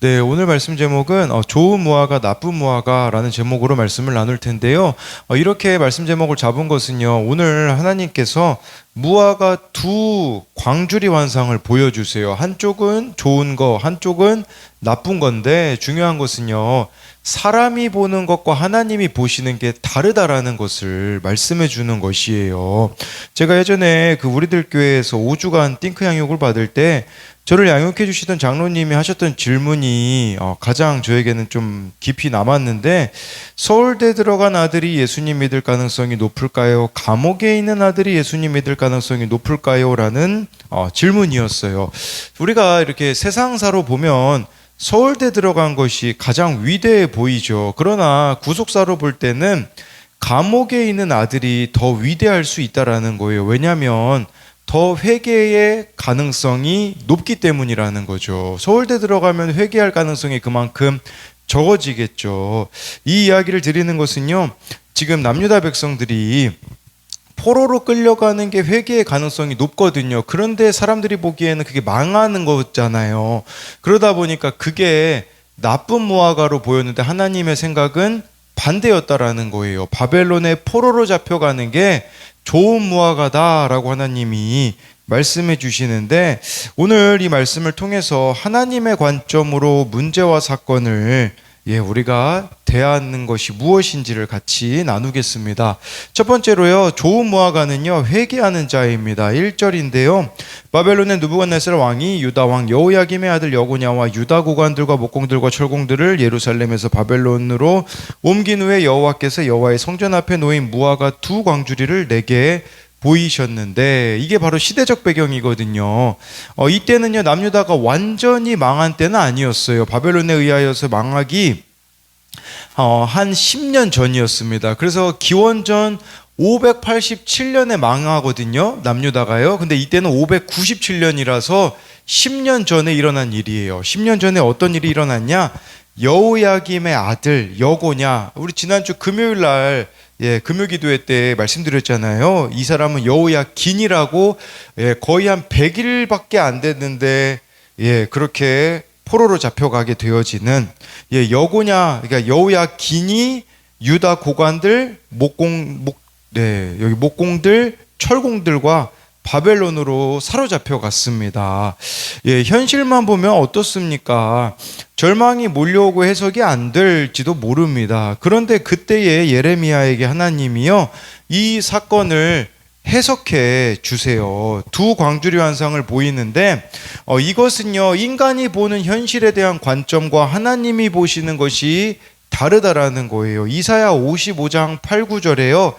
네, 오늘 말씀 제목은 좋은 무화과, 나쁜 무화과라는 제목으로 말씀을 나눌 텐데요. 이렇게 말씀 제목을 잡은 것은요, 오늘 하나님께서 무화과 두 광주리 환상을 보여주세요. 한쪽은 좋은 거, 한쪽은 나쁜 건데 중요한 것은요, 사람이 보는 것과 하나님이 보시는 게 다르다라는 것을 말씀해 주는 것이에요. 제가 예전에 그 우리들 교회에서 5주간 띵크 양육을 받을 때 저를 양육해 주시던 장로님이 하셨던 질문이 가장 저에게는 좀 깊이 남았는데, 서울대 들어간 아들이 예수님 믿을 가능성이 높을까요? 감옥에 있는 아들이 예수님 믿을 가능성이 높을까요? 라는 질문이었어요. 우리가 이렇게 세상사로 보면 서울대 들어간 것이 가장 위대해 보이죠. 그러나 구속사로 볼 때는 감옥에 있는 아들이 더 위대할 수 있다라는 거예요. 왜냐하면 더 회개의 가능성이 높기 때문이라는 거죠. 서울대 들어가면 회개할 가능성이 그만큼 적어지겠죠. 이 이야기를 드리는 것은요, 지금 남유다 백성들이 포로로 끌려가는 게 회개의 가능성이 높거든요. 그런데 사람들이 보기에는 그게 망하는 거잖아요. 그러다 보니까 그게 나쁜 무화과로 보였는데 하나님의 생각은 반대였다라는 거예요. 바벨론의 포로로 잡혀가는 게 좋은 무화과다라고 하나님이 말씀해 주시는데, 오늘 이 말씀을 통해서 하나님의 관점으로 문제와 사건을 우리가 대하는 것이 무엇인지를 같이 나누겠습니다. 첫 번째로요, 좋은 무화과는요, 회개하는 자입니다. 1절인데요. 바벨론의 느부갓네살 왕이 유다 왕 여호야김의 아들 여고냐와 유다 고관들과 목공들과 철공들을 예루살렘에서 바벨론으로 옮긴 후에 여호와께서 여호와의 성전 앞에 놓인 무화과 두 광주리를 내게 보이셨는데, 이게 바로 시대적 배경이거든요. 이때는요, 남유다가 완전히 망한 때는 아니었어요. 바벨론에 의하여서 망하기 한 10년 전이었습니다. 그래서 기원전 587년에 망하거든요, 남유다가요. 근데 이때는 597년이라서 10년 전에 일어난 일이에요. 10년 전에 어떤 일이 일어났냐? 여호야김의 아들 여고냐, 우리 지난주 금요일 날 금요기도회 때 말씀드렸잖아요. 이 사람은 여호야긴이라고, 거의 한 100일밖에 안 됐는데 그렇게 포로로 잡혀가게 되어지는 여고냐, 그러니까 여호야긴이 유다 고관들, 여기 목공들, 철공들과 바벨론으로 사로잡혀 갔습니다. 현실만 보면 어떻습니까? 절망이 몰려오고 해석이 안 될지도 모릅니다. 그런데 그때의 예레미야에게 하나님이요, 이 사건을 해석해 주세요. 두 광주리 환상을 보이는데, 이것은요, 인간이 보는 현실에 대한 관점과 하나님이 보시는 것이 다르다라는 거예요. 이사야 55장 8, 9절에요.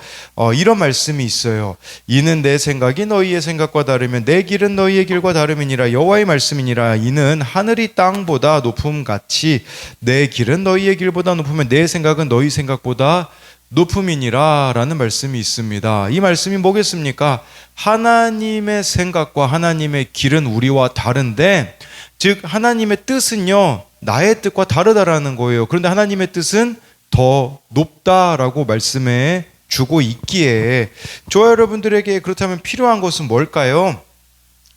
이런 말씀이 있어요. 이는 내 생각이 너희의 생각과 다르면 내 길은 너희의 길과 다름이니라. 여호와의 말씀이니라. 이는 하늘이 땅보다 높음같이 내 길은 너희의 길보다 높으면 내 생각은 너희 생각보다 높음이니라 라는 말씀이 있습니다. 이 말씀이 뭐겠습니까? 하나님의 생각과 하나님의 길은 우리와 다른데, 즉 하나님의 뜻은요, 나의 뜻과 다르다라는 거예요. 그런데 하나님의 뜻은 더 높다라고 말씀해 주고 있기에, 저와 여러분들에게 그렇다면 필요한 것은 뭘까요?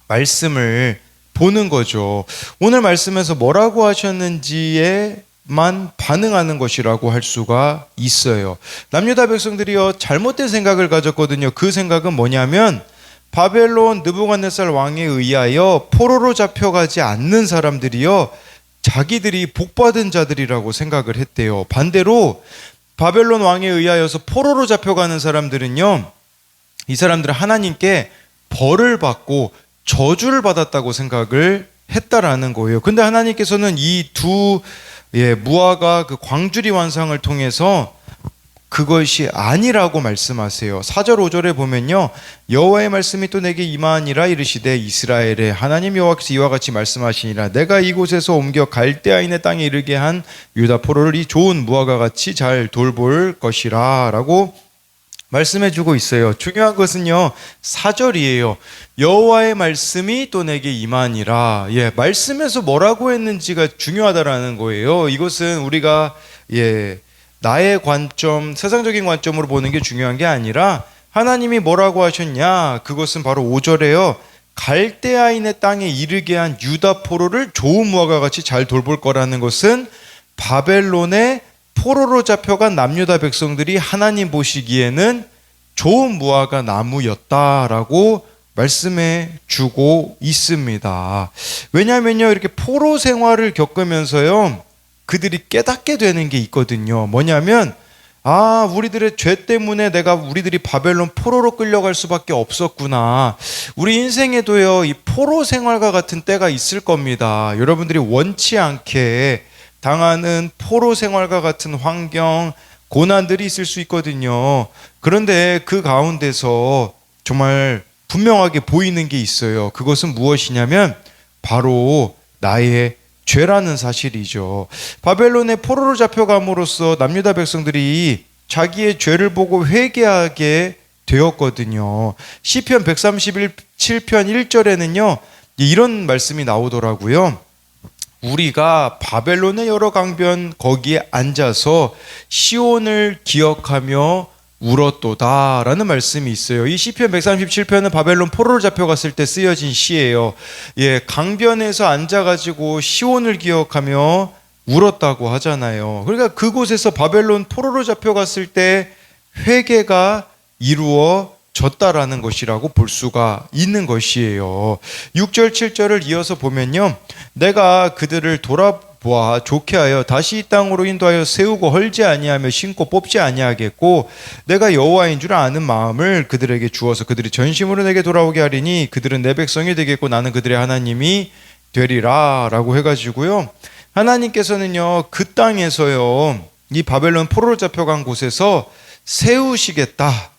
말씀을 보는 거죠. 오늘 말씀에서 뭐라고 하셨는지에 만 반응하는 것이라고 할 수가 있어요. 남유다 백성들이요, 잘못된 생각을 가졌거든요. 그 생각은 뭐냐면, 바벨론 느부갓네살 왕에 의하여 포로로 잡혀가지 않는 사람들이요, 자기들이 복받은 자들이라고 생각을 했대요. 반대로 바벨론 왕에 의하여서 포로로 잡혀가는 사람들은요, 이 사람들은 하나님께 벌을 받고 저주를 받았다고 생각을 했다라는 거예요. 근데 하나님께서는 이 두 무화과 그 광주리 환상을 통해서 그것이 아니라고 말씀하세요. 4절 5절에 보면요, 여호와의 말씀이 또 내게 임하니라. 이르시되 이스라엘의 하나님 여호와께서 이와 같이 말씀하시니라. 내가 이곳에서 옮겨 갈대아인의 땅에 이르게 한 유다 포로를 이 좋은 무화과 같이 잘 돌볼 것이라 라고 말씀해 주고 있어요. 중요한 것은요, 4절이에요. 여호와의 말씀이 또 내게 임하니라. 말씀에서 뭐라고 했는지가 중요하다라는 거예요. 이것은 우리가 나의 관점, 세상적인 관점으로 보는 게 중요한 게 아니라 하나님이 뭐라고 하셨냐, 그것은 바로 5절에요. 갈대아인의 땅에 이르게 한 유다 포로를 좋은 무화과 같이 잘 돌볼 거라는 것은 바벨론의 포로로 잡혀간 남유다 백성들이 하나님 보시기에는 좋은 무화과 나무였다라고 말씀해 주고 있습니다. 왜냐하면요, 이렇게 포로 생활을 겪으면서요, 그들이 깨닫게 되는 게 있거든요. 뭐냐면, 우리들의 죄 때문에 우리들이 바벨론 포로로 끌려갈 수밖에 없었구나. 우리 인생에도요, 이 포로 생활과 같은 때가 있을 겁니다. 여러분들이 원치 않게 당하는 포로 생활과 같은 환경, 고난들이 있을 수 있거든요. 그런데 그 가운데서 정말 분명하게 보이는 게 있어요. 그것은 무엇이냐면 바로 나의 죄라는 사실이죠. 바벨론의 포로로 잡혀감으로써 남유다 백성들이 자기의 죄를 보고 회개하게 되었거든요. 시편 137편 1절에는요, 이런 말씀이 나오더라고요. 우리가 바벨론의 여러 강변 거기에 앉아서 시온을 기억하며 울었도다 라는 말씀이 있어요. 이 시편 137편은 바벨론 포로로 잡혀갔을 때 쓰여진 시예요. 강변에서 앉아가지고 시온을 기억하며 울었다고 하잖아요. 그러니까 그곳에서 바벨론 포로로 잡혀갔을 때 회개가 이루어졌다라는 것이라고 볼 수가 있는 것이에요. 6절 7절을 이어서 보면요, 내가 그들을 돌아보아 좋게 하여 다시 이 땅으로 인도하여 세우고 헐지 아니하며 심고 뽑지 아니하겠고 내가 여호와인 줄 아는 마음을 그들에게 주어서 그들이 전심으로 내게 돌아오게 하리니 그들은 내 백성이 되겠고 나는 그들의 하나님이 되리라 라고 해가지고요, 하나님께서는요 그 땅에서요 이 바벨론 포로로 잡혀간 곳에서 세우시겠다,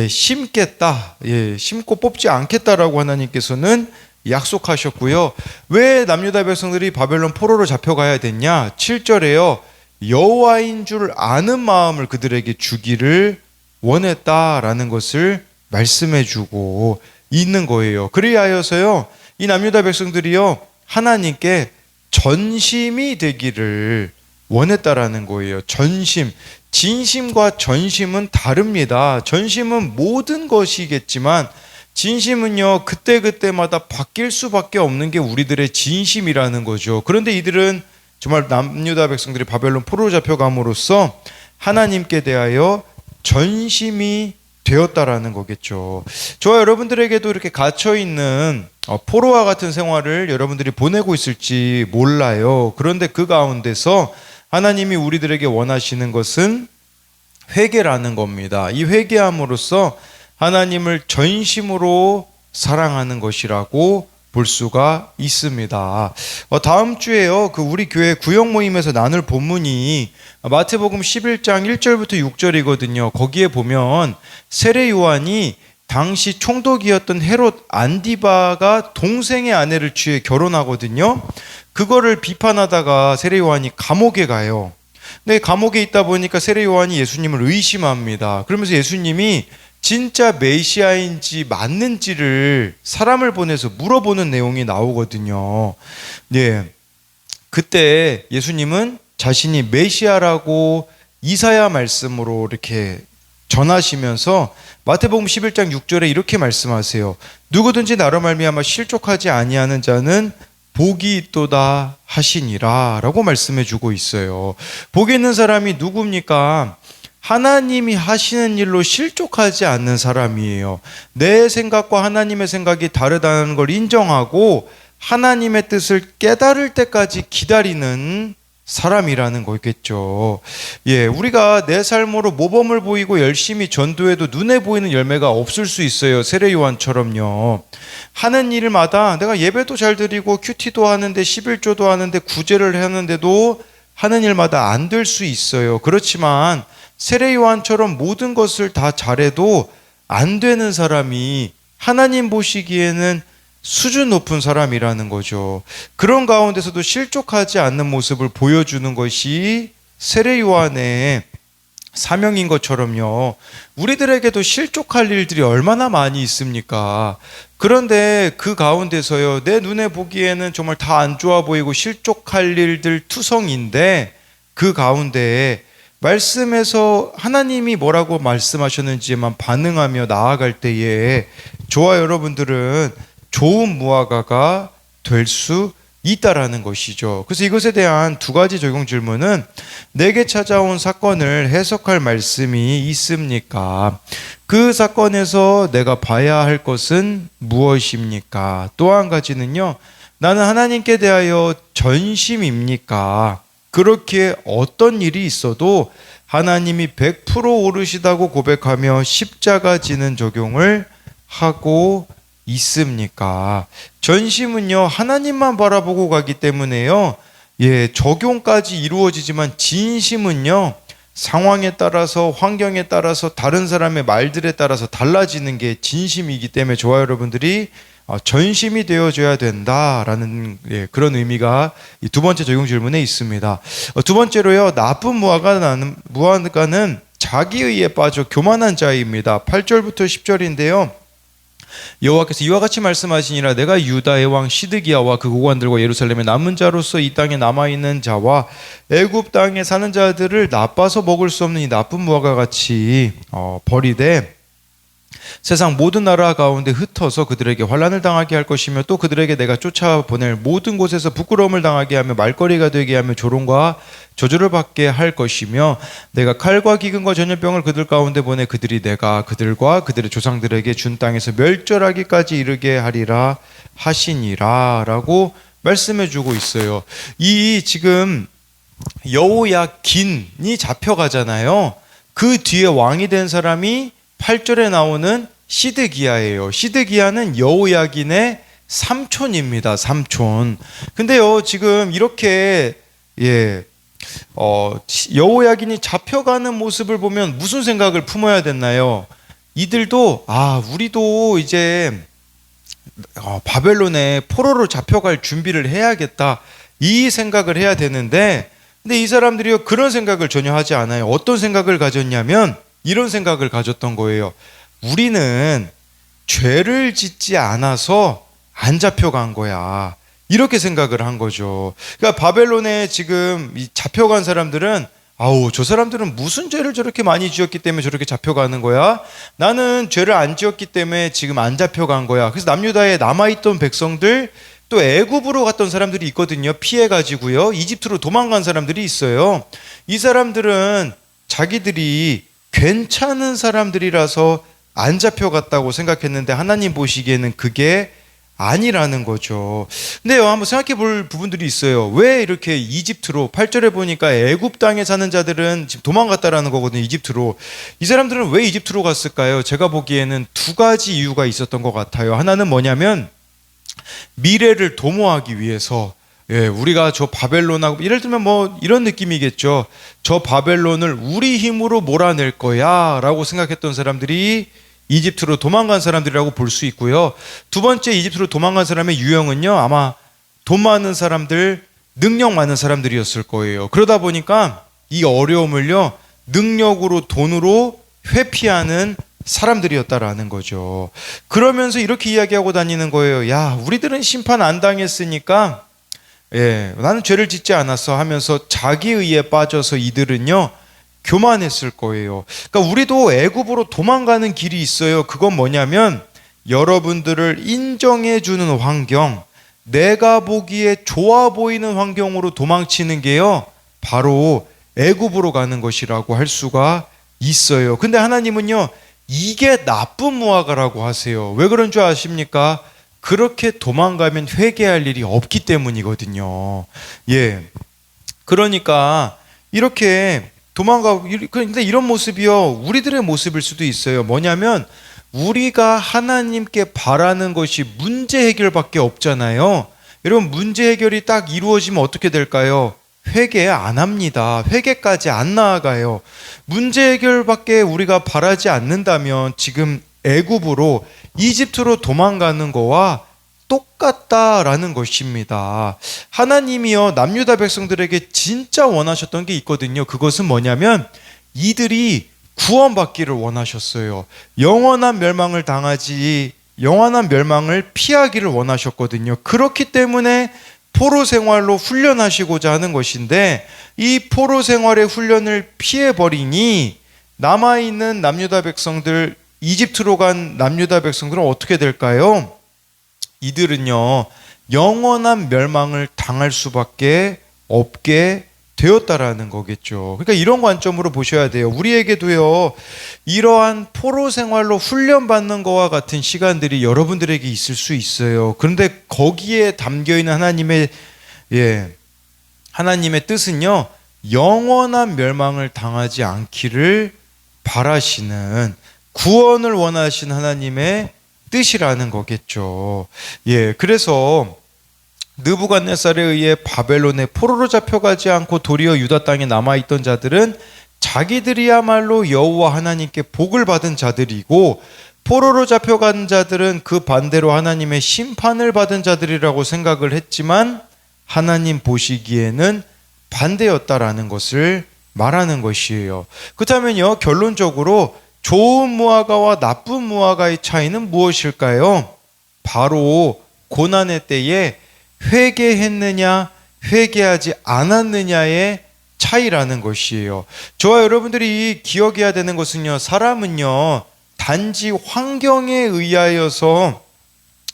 심겠다, 심고 뽑지 않겠다라고 하나님께서는 약속하셨고요. 왜 남유다 백성들이 바벨론 포로로 잡혀가야 됐냐? 7절에요. 여호와인 줄 아는 마음을 그들에게 주기를 원했다라는 것을 말씀해 주고 있는 거예요. 그리하여서요, 이 남유다 백성들이요, 하나님께 전심이 되기를 원했다라는 거예요. 전심. 진심과 전심은 다릅니다. 전심은 모든 것이겠지만 진심은요, 그때그때마다 바뀔 수밖에 없는 게 우리들의 진심이라는 거죠. 그런데 이들은 정말 남유다 백성들이 바벨론 포로로 잡혀감으로써 하나님께 대하여 전심이 되었다라는 거겠죠. 저와 여러분들에게도 이렇게 갇혀있는 포로와 같은 생활을 여러분들이 보내고 있을지 몰라요. 그런데 그 가운데서 하나님이 우리들에게 원하시는 것은 회개라는 겁니다. 이 회개함으로써 하나님을 전심으로 사랑하는 것이라고 볼 수가 있습니다. 다음 주에요, 우리 교회 구역 모임에서 나눌 본문이 마태복음 11장 1절부터 6절이거든요. 거기에 보면 세례 요한이 당시 총독이었던 헤롯 안디바가 동생의 아내를 취해 결혼하거든요. 그거를 비판하다가 세례 요한이 감옥에 가요. 근데 감옥에 있다 보니까 세례 요한이 예수님을 의심합니다. 그러면서 예수님이 진짜 메시아인지 맞는지를 사람을 보내서 물어보는 내용이 나오거든요. 그때 예수님은 자신이 메시아라고 이사야 말씀으로 이렇게 전하시면서 마태복음 11장 6절에 이렇게 말씀하세요. 누구든지 나로 말미암아 실족하지 아니하는 자는 복이 있도다 하시니라 라고 말씀해 주고 있어요. 복이 있는 사람이 누굽니까? 하나님이 하시는 일로 실족하지 않는 사람이에요. 내 생각과 하나님의 생각이 다르다는 걸 인정하고 하나님의 뜻을 깨달을 때까지 기다리는 사람이라는 거겠죠. 우리가 내 삶으로 모범을 보이고 열심히 전도해도 눈에 보이는 열매가 없을 수 있어요. 세례 요한처럼요. 하는 일마다 내가 예배도 잘 드리고 큐티도 하는데 11조도 하는데 구제를 하는데도 하는 일마다 안 될 수 있어요. 그렇지만 세례 요한처럼 모든 것을 다 잘해도 안 되는 사람이 하나님 보시기에는 수준 높은 사람이라는 거죠. 그런 가운데서도 실족하지 않는 모습을 보여주는 것이 세례 요한의 사명인 것처럼요. 우리들에게도 실족할 일들이 얼마나 많이 있습니까? 그런데 그 가운데서요, 내 눈에 보기에는 정말 다 안 좋아 보이고 실족할 일들 투성인데 그 가운데에 말씀에서 하나님이 뭐라고 말씀하셨는지만 반응하며 나아갈 때에 저와 여러분들은 좋은 무화과가 될 수 있다라는 것이죠. 그래서 이것에 대한 두 가지 적용 질문은 내게 찾아온 사건을 해석할 말씀이 있습니까? 그 사건에서 내가 봐야 할 것은 무엇입니까? 또 한 가지는요, 나는 하나님께 대하여 전심입니까? 그렇게 어떤 일이 있어도 하나님이 100% 오르시다고 고백하며 십자가 지는 적용을 하고 있습니까? 전심은요, 하나님만 바라보고 가기 때문에요, 적용까지 이루어지지만 진심은요, 상황에 따라서, 환경에 따라서, 다른 사람의 말들에 따라서 달라지는 게 진심이기 때문에 저와 여러분들이 전심이 되어줘야 된다라는 그런 의미가 이 두 번째 적용 질문에 있습니다. 두 번째로요, 나쁜 무화과는 자기의에 빠져 교만한 자입니다. 8절부터 10절인데요. 여호와께서 이와 같이 말씀하시니라. 내가 유다의 왕 시드기야와 그 고관들과 예루살렘의 남은 자로서 이 땅에 남아있는 자와 애굽 땅에 사는 자들을 나빠서 먹을 수 없는 이 나쁜 무화과 같이 버리되 세상 모든 나라 가운데 흩어서 그들에게 환난을 당하게 할 것이며 또 그들에게 내가 쫓아보낼 모든 곳에서 부끄러움을 당하게 하며 말거리가 되게 하며 조롱과 저주를 받게 할 것이며 내가 칼과 기근과 전염병을 그들 가운데 보내 그들이 내가 그들과 그들의 조상들에게 준 땅에서 멸절하기까지 이르게 하리라 하시니라 라고 말씀해 주고 있어요. 이 지금 여호야긴이 잡혀가잖아요. 그 뒤에 왕이 된 사람이 8절에 나오는 시드기야예요. 시드기야는 여호야긴의 삼촌입니다. 삼촌. 근데요, 지금 이렇게 여호야긴이 잡혀가는 모습을 보면 무슨 생각을 품어야 됐나요? 이들도 우리도 이제 바벨론에 포로로 잡혀갈 준비를 해야겠다, 이 생각을 해야 되는데, 근데 이 사람들이요, 그런 생각을 전혀 하지 않아요. 어떤 생각을 가졌냐면 이런 생각을 가졌던 거예요. 우리는 죄를 짓지 않아서 안 잡혀간 거야, 이렇게 생각을 한 거죠. 그러니까 바벨론에 지금 잡혀간 사람들은 저 사람들은 무슨 죄를 저렇게 많이 지었기 때문에 저렇게 잡혀가는 거야? 나는 죄를 안 지었기 때문에 지금 안 잡혀간 거야. 그래서 남유다에 남아있던 백성들, 또 애굽으로 갔던 사람들이 있거든요. 피해가지고요, 이집트로 도망간 사람들이 있어요. 이 사람들은 자기들이 괜찮은 사람들이라서 안 잡혀갔다고 생각했는데 하나님 보시기에는 그게 아니라는 거죠. 근데요, 한번 생각해 볼 부분들이 있어요. 왜 이렇게 이집트로, 8절에 보니까 애굽 땅에 사는 자들은 지금 도망갔다라는 거거든요, 이집트로. 이 사람들은 왜 이집트로 갔을까요? 제가 보기에는 두 가지 이유가 있었던 것 같아요. 하나는 뭐냐면 미래를 도모하기 위해서, 우리가 저 바벨론하고, 예를 들면 뭐 이런 느낌이겠죠. 저 바벨론을 우리 힘으로 몰아낼 거야 라고 생각했던 사람들이 이집트로 도망간 사람들이라고 볼 수 있고요. 두 번째, 이집트로 도망간 사람의 유형은요, 아마 돈 많은 사람들, 능력 많은 사람들이었을 거예요. 그러다 보니까 이 어려움을요, 능력으로, 돈으로 회피하는 사람들이었다라는 거죠. 그러면서 이렇게 이야기하고 다니는 거예요. 야, 우리들은 심판 안 당했으니까 나는 죄를 짓지 않았어 하면서 자기 의에 빠져서 이들은요, 교만했을 거예요. 그러니까 우리도 애굽으로 도망가는 길이 있어요. 그건 뭐냐면 여러분들을 인정해주는 환경, 내가 보기에 좋아 보이는 환경으로 도망치는 게요, 바로 애굽으로 가는 것이라고 할 수가 있어요. 근데 하나님은요, 이게 나쁜 무화과라고 하세요. 왜 그런 줄 아십니까? 그렇게 도망가면 회개할 일이 없기 때문이거든요. 그러니까 이렇게 근데 이런 모습이요, 우리들의 모습일 수도 있어요. 뭐냐면 우리가 하나님께 바라는 것이 문제 해결밖에 없잖아요. 여러분, 문제 해결이 딱 이루어지면 어떻게 될까요? 회개 안 합니다. 회개까지 안 나아가요. 문제 해결밖에 우리가 바라지 않는다면 지금 애굽으로, 이집트로 도망가는 거와 똑같다라는 것입니다. 하나님이요, 남유다 백성들에게 진짜 원하셨던 게 있거든요. 그것은 뭐냐면 이들이 구원받기를 원하셨어요. 영원한 멸망을 피하기를 원하셨거든요. 그렇기 때문에 포로 생활로 훈련하시고자 하는 것인데, 이 포로 생활의 훈련을 피해버리니 남아있는 남유다 백성들, 이집트로 간 남유다 백성들은 어떻게 될까요? 이들은요 영원한 멸망을 당할 수밖에 없게 되었다라는 거겠죠. 그러니까 이런 관점으로 보셔야 돼요. 우리에게도요 이러한 포로 생활로 훈련받는 것과 같은 시간들이 여러분들에게 있을 수 있어요. 그런데 거기에 담겨 있는 하나님의 뜻은요 영원한 멸망을 당하지 않기를 바라시는, 구원을 원하신 하나님의 뜻이라는 거겠죠. 그래서 느부갓네살에 의해 바벨론의 포로로 잡혀가지 않고 도리어 유다 땅에 남아있던 자들은 자기들이야말로 여호와 하나님께 복을 받은 자들이고, 포로로 잡혀간 자들은 그 반대로 하나님의 심판을 받은 자들이라고 생각을 했지만 하나님 보시기에는 반대였다라는 것을 말하는 것이에요. 그렇다면요 결론적으로 좋은 무화과와 나쁜 무화과의 차이는 무엇일까요? 바로 고난의 때에 회개했느냐 회개하지 않았느냐의 차이라는 것이에요. 저와 여러분들이 기억해야 되는 것은요, 사람은요 단지 환경에 의하여서,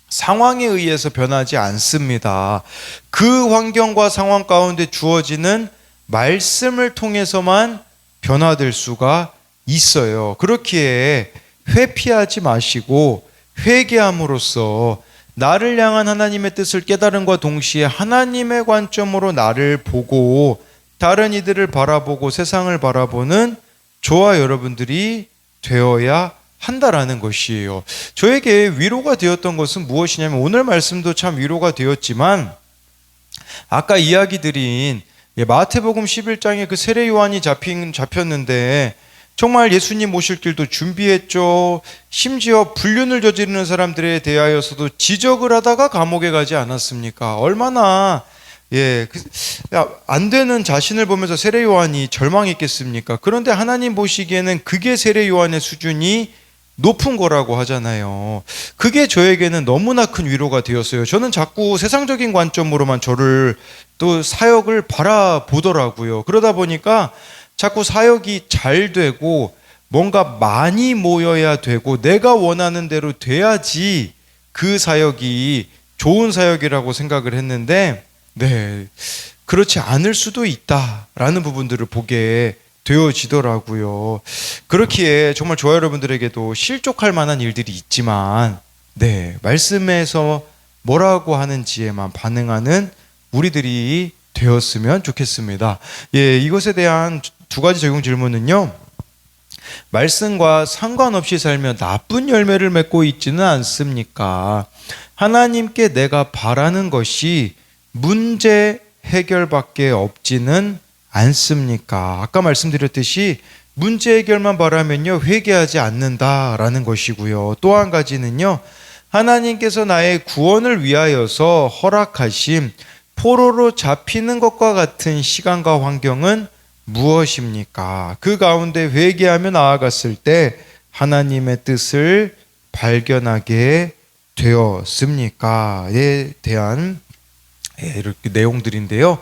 상황에 의해서 변하지 않습니다. 그 환경과 상황 가운데 주어지는 말씀을 통해서만 변화될 수가 있어요. 그렇기에 회피하지 마시고 회개함으로써 나를 향한 하나님의 뜻을 깨달음과 동시에 하나님의 관점으로 나를 보고 다른 이들을 바라보고 세상을 바라보는 저와 여러분들이 되어야 한다라는 것이에요. 저에게 위로가 되었던 것은 무엇이냐면, 오늘 말씀도 참 위로가 되었지만 아까 이야기 드린 마태복음 11장에 그 세례 요한이 잡혔는데 정말 예수님 모실 길도 준비했죠. 심지어 불륜을 저지르는 사람들에 대하여서도 지적을 하다가 감옥에 가지 않았습니까? 얼마나 안 되는 자신을 보면서 세례 요한이 절망했겠습니까? 그런데 하나님 보시기에는 그게 세례 요한의 수준이 높은 거라고 하잖아요. 그게 저에게는 너무나 큰 위로가 되었어요. 저는 자꾸 세상적인 관점으로만 저를 또 사역을 바라보더라고요. 그러다 보니까 자꾸 사역이 잘 되고 뭔가 많이 모여야 되고 내가 원하는 대로 돼야지 그 사역이 좋은 사역이라고 생각을 했는데, 그렇지 않을 수도 있다라는 부분들을 보게 되어지더라고요. 그렇기에 정말 저와 여러분들에게도 실족할 만한 일들이 있지만 말씀에서 뭐라고 하는지에만 반응하는 우리들이 되었으면 좋겠습니다. 이것에 대한 두 가지 적용 질문은요, 말씀과 상관없이 살면 나쁜 열매를 맺고 있지는 않습니까? 하나님께 내가 바라는 것이 문제 해결밖에 없지는 않습니까? 아까 말씀드렸듯이 문제 해결만 바라면요 회개하지 않는다라는 것이고요. 또 한 가지는요, 하나님께서 나의 구원을 위하여서 허락하신 포로로 잡히는 것과 같은 시간과 환경은 무엇입니까? 그 가운데 회개하며 나아갔을 때 하나님의 뜻을 발견하게 되었습니까?에 대한 이렇게 내용들인데요.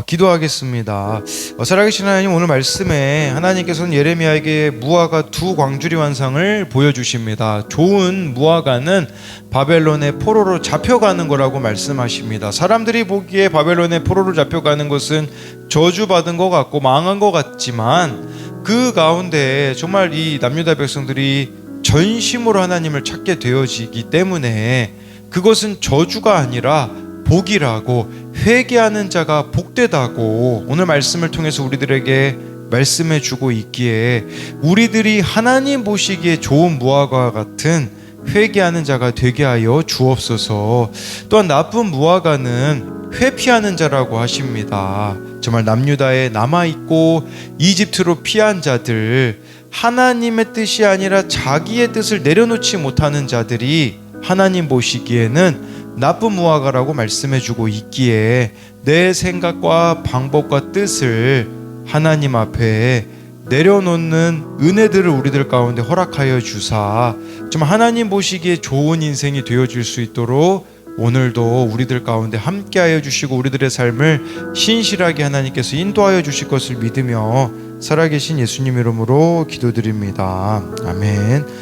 기도하겠습니다. 살아계신 하나님, 오늘 말씀에 하나님께서는 예레미야에게 무화과 두 광주리 환상을 보여주십니다. 좋은 무화과는 바벨론의 포로로 잡혀가는 거라고 말씀하십니다. 사람들이 보기에 바벨론의 포로로 잡혀가는 것은 저주받은 것 같고 망한 것 같지만 그 가운데 정말 이 남유다 백성들이 전심으로 하나님을 찾게 되어지기 때문에 그것은 저주가 아니라 복이라고, 회개하는 자가 복되다고 오늘 말씀을 통해서 우리들에게 말씀해 주고 있기에 우리들이 하나님 보시기에 좋은 무화과와 같은 회개하는 자가 되게 하여 주옵소서. 또한 나쁜 무화과는 회피하는 자라고 하십니다. 정말 남유다에 남아있고 이집트로 피한 자들, 하나님의 뜻이 아니라 자기의 뜻을 내려놓지 못하는 자들이 하나님 보시기에는 나쁜 무화과라고 말씀해주고 있기에 내 생각과 방법과 뜻을 하나님 앞에 내려놓는 은혜들을 우리들 가운데 허락하여 주사 정말 하나님 보시기에 좋은 인생이 되어질 수 있도록 오늘도 우리들 가운데 함께하여 주시고 우리들의 삶을 신실하게 하나님께서 인도하여 주실 것을 믿으며 살아계신 예수님 이름으로 기도드립니다. 아멘.